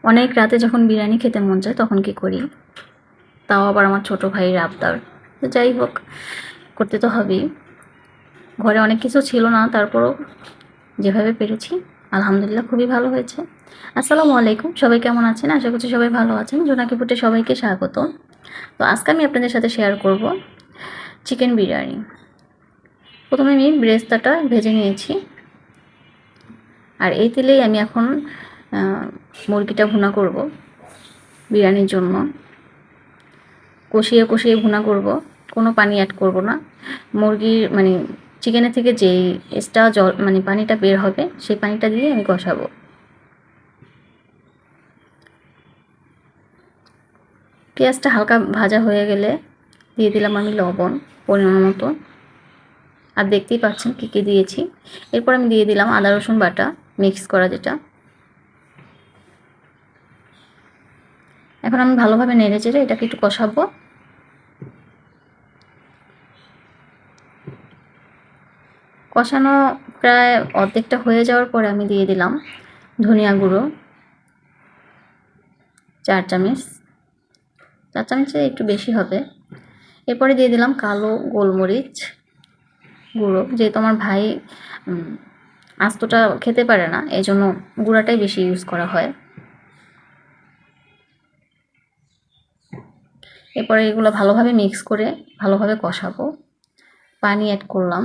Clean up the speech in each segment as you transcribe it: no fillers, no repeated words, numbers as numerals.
অনেক রাতে যখন বিরিয়ানি খেতে মন চায় তখন কি করি, তাও আবার আমার ছোট ভাইয়ের আবদার। তো যাই হোক, করতে তো হবেই। ঘরে অনেক কিছু ছিল না, তারপরও যেভাবে পেরেছি আলহামদুলিল্লাহ খুবই ভালো হয়েছে। আসসালামু আলাইকুম, সবাই কেমন আছেন? আশা করছি সবাই ভালো আছেন। জোনাকি ফুটে সবাইকে স্বাগত। তো আজকে আমি আপনাদের সাথে শেয়ার করব চিকেন বিরিয়ানি। প্রথমে আমি ব্রেস্তাটা ভেজে নিয়েছি, আর এই তেলেই আমি এখন মুরগিটা ভুনা করব বিরিয়ানির জন্য। কষিয়ে কষিয়ে ভুনা করব, কোনো পানি অ্যাড করব না। মুরগির মানে চিকেনের থেকে যেই এক্সট্রা জল মানে পানিটা বের হবে সেই পানিটা দিয়ে আমি কষাবো। পেঁয়াজটা হালকা ভাজা হয়ে গেলে দিয়ে দিলাম আমি লবণ পরিমাণ মতো, আর দেখতেই পাচ্ছেন কী কী দিয়েছি। এরপর আমি দিয়ে দিলাম আদা রসুন বাটা মিক্স করা যেটা। এখন আমি ভালোভাবে নেড়ে চেড়ে এটাকে একটু কষাবো। কষানো প্রায় অর্ধেকটা হয়ে যাওয়ার পরে আমি দিয়ে দিলাম ধনিয়া গুঁড়ো 4 চামচ, 4 চামচে একটু বেশি হবে। এরপরে দিয়ে দিলাম কালো গোলমরিচ গুঁড়ো, যেহেতু আমার ভাই আস্তটা খেতে পারে না, এই জন্য গুঁড়াটাই বেশি ইউজ করা হয়। এরপরে এগুলো ভালোভাবে মিক্স করে ভালোভাবে কষাবো। পানি অ্যাড করলাম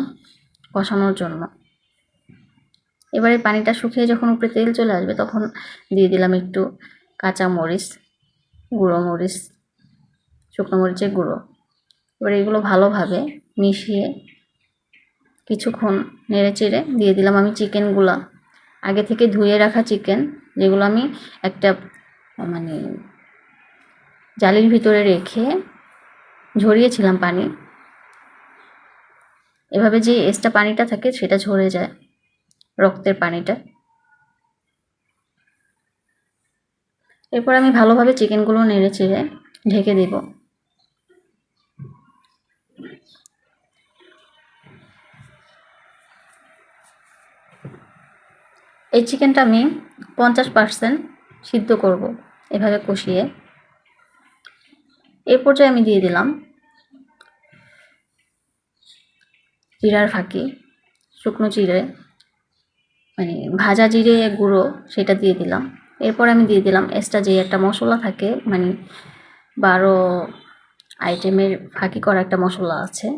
কষানোর জন্য। এবারে পানিটা শুকিয়ে যখন উপরে তেল চলে আসবে তখন দিয়ে দিলাম একটু কাঁচা মরিচ, গুঁড়ো মরিচ, শুকনো মরিচের গুঁড়ো। এবারে এগুলো ভালোভাবে মিশিয়ে কিছুক্ষণ নেড়ে চেড়ে দিয়ে দিলাম আমি চিকেনগুলো, আগে থেকে ধুয়ে রাখা চিকেন, যেগুলো আমি একটা মানে জালির ভিতরে রেখে ঝরিয়েছিলাম পানি। এভাবে যে এক্সট্রা পানিটা থাকে সেটা ঝরে যায়, রক্তের পানিটা। এরপর আমি ভালোভাবে চিকেনগুলো নেড়ে চেড়ে ঢেকে দেব। এই চিকেনটা আমি 50% সিদ্ধ করব এভাবে কষিয়ে। এই পর্যায়ে আমি দিয়ে দিলাম জিরার ফাঁকি, শুকনো জিরে মানে ভাজা জিরে গুঁড়ো সেটা দিয়ে দিলাম। এরপর আমি দিয়ে দিলাম এক্সট্রা যে একটা মশলা থাকে, মানে 12 আইটেমের ফাঁকি করা একটা মশলা আছে,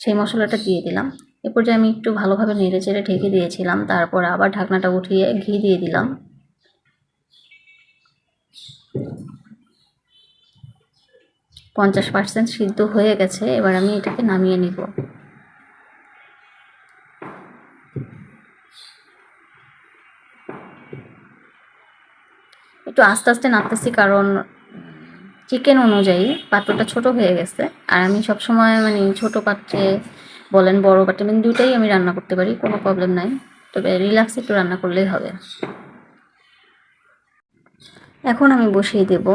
সেই মশলাটা দিয়ে দিলাম। এরপর যে আমি একটু ভালোভাবে নেড়ে চেড়ে ঢেকে দিয়েছিলাম, তারপর আবার ঢাকনাটা উঠিয়ে ঘি দিয়ে দিলাম। %50 সিদ্ধ হয়ে গেছে, এবার আমি এটাকে নামিয়ে নিব। একটু আস্তে আস্তে নাড়তেছি, কারণ চিকেন অনুযায়ী পাত্রটা ছোট হয়ে গেছে, আর আমি সবসময় মানে ছোট পাত্রে বলেন বড় পাত্রে মানে দুটাই আমি রান্না করতে পারি, কোনো প্রবলেম নাই। তবে রিল্যাক্স একটু রান্না করলেই হবে। এখন আমি বসিয়ে দেব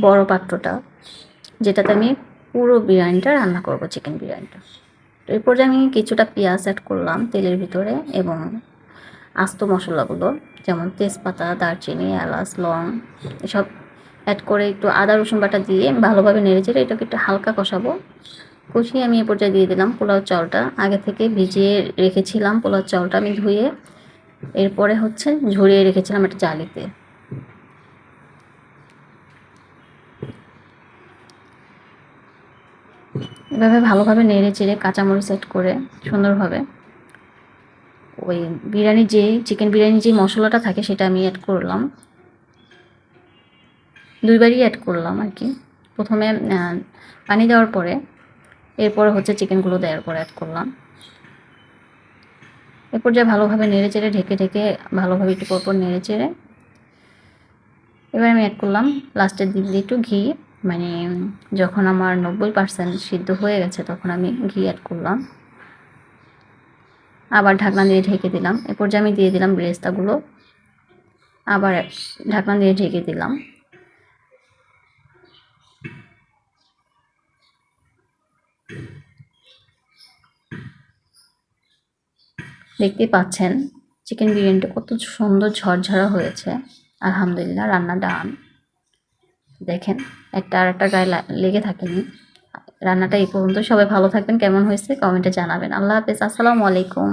বড় পাত্রটা, যেটাতে আমি পুরো বিরিয়ানিটা রান্না করব, চিকেন বিরিয়ানিটা। তো এই পর্যায়ে আমি কিছুটা পেঁয়াজ অ্যাড করলাম তেলের ভিতরে, এবং আস্ত মশলাগুলো যেমন তেজপাতা, দারচিনি, এলাচ, লং এসব অ্যাড করে একটু আদা রসুন বাটা দিয়ে ভালোভাবে নেড়ে চেড়ে এটাকে একটু হালকা কষাবো। কষিয়ে আমি এ পর্যায়ে দিয়ে দিলাম পোলাও চালটা, আগে থেকে ভিজিয়ে রেখেছিলাম পোলাও চালটা আমি ধুয়ে, এরপরে হচ্ছে ঝরিয়ে রেখেছিলাম একটা জালিতে। এভাবে ভালোভাবে নেড়ে চেড়ে কাঁচামরিচ অ্যাড করে সুন্দরভাবে ওই বিরিয়ানি চিকেন বিরিয়ানি যে মশলাটা থাকে সেটা আমি অ্যাড করলাম, দুইবারই অ্যাড করলাম আর কি। প্রথমে পানি দেওয়ার পরে, এরপরে হচ্ছে চিকেনগুলো দেওয়ার পরে অ্যাড করলাম। এরপর যা ভালোভাবে নেড়ে চেড়ে ঢেকে ঢেকে ভালোভাবে একটু পরপর নেড়ে চেড়ে এবার আমি অ্যাড করলাম লাস্টের দিক দিয়ে একটু ঘি, মানে যখন আমার 90% সিদ্ধ হয়ে গেছে তখন আমি ঘি অ্যাড করলাম। আবার ঢাকনা দিয়ে ঢেকে দিলাম। এরপর যে আমি দিয়ে দিলাম ব্রেস্তাগুলো, আবার ঢাকনা দিয়ে ঢেকে দিলাম। দেখতে পাচ্ছেন চিকেন বিরিয়ানিটা কত সুন্দর ঝরঝরা হয়েছে। আলহামদুলিল্লাহ, রান্না ডান। দেখেন, একটা আর একটা গায়ে লেগে থাকেনি। রান্নাটা এই পর্যন্ত। সবাই ভালো থাকবেন। কেমন হয়েছে কমেন্টে জানাবেন। আল্লাহ হাফেজ। আসসালামু আলাইকুম।